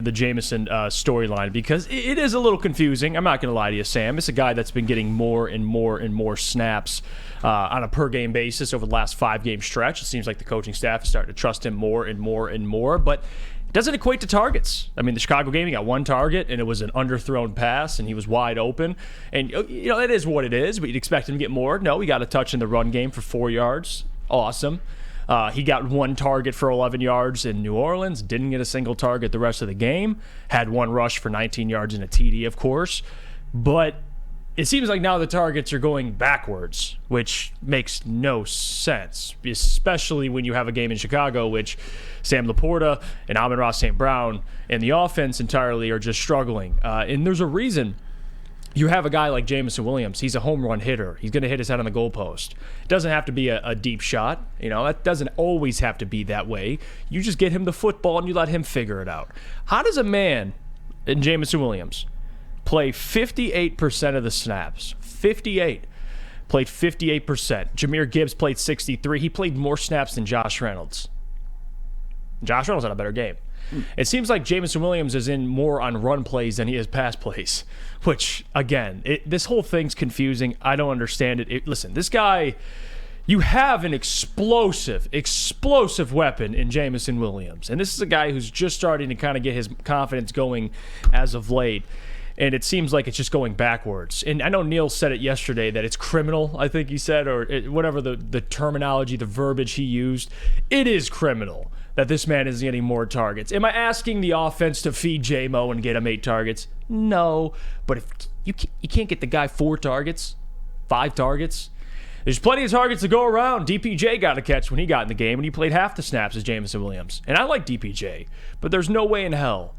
the Jameson storyline, because it is a little confusing. I'm not going to lie to you, Sam. It's a guy that's been getting more and more snaps on a per-game basis over the last 5-game stretch. It seems like the coaching staff is starting to trust him more and more, but it doesn't equate to targets. I mean, the Chicago game, he got 1 target, and it was an underthrown pass, and he was wide open. And, you know, it is what it is, but you'd expect him to get more. No, he got a touch in the run game for 4 yards. Awesome. He got 1 target for 11 yards in New Orleans, didn't get a single target the rest of the game, had 1 rush for 19 yards and a TD, of course. But it seems like now the targets are going backwards, which makes no sense, especially when you have a game in Chicago, which Sam Laporta and Amon-Ra St. Brown and the offense entirely are just struggling. And there's a reason. You have a guy like Jameson Williams. He's a home run hitter. He's going to hit his head on the goalpost. It doesn't have to be a deep shot. You know, that doesn't always have to be that way. You just get him the football and you let him figure it out. How does a man in Jameson Williams play 58% of the snaps? 58. Played 58%. Jahmyr Gibbs played 63. He played more snaps than Josh Reynolds. Josh Reynolds had a better game. It seems like Jameson Williams is in more on run plays than he is pass plays, which, again, this whole thing's confusing. I don't understand it. Listen, this guy, you have an explosive weapon in Jameson Williams, and this is a guy who's just starting to kind of get his confidence going as of late, and it seems like it's just going backwards. And I know Neil said it yesterday that it's criminal, I think he said, or whatever the terminology, the verbiage he used. It is criminal that this man is getting more targets. Am I asking the offense to feed J-Mo and get him 8 targets? No. But if you can't get the guy 4 targets, 5 targets, there's plenty of targets to go around. DPJ got a catch when he got in the game, and he played half the snaps as Jameson Williams. And I like DPJ, but there's no way in hell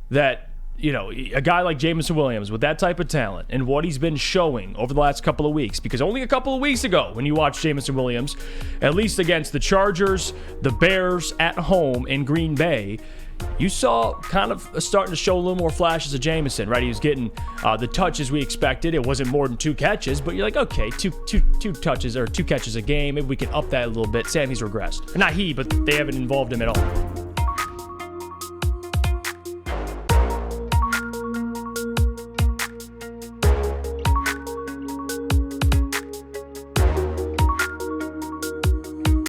that, you know, a guy like Jameson Williams with that type of talent and what he's been showing over the last couple of weeks, because only a couple of weeks ago when you watched Jameson Williams, at least against the Chargers, the Bears at home in Green Bay, you saw kind of starting to show a little more flashes of Jameson, right? He was getting the touches we expected. It wasn't more than 2 catches, but you're like, okay, two touches or 2 catches a game. Maybe we can up that a little bit. Sammy's regressed. Not he, but they haven't involved him at all.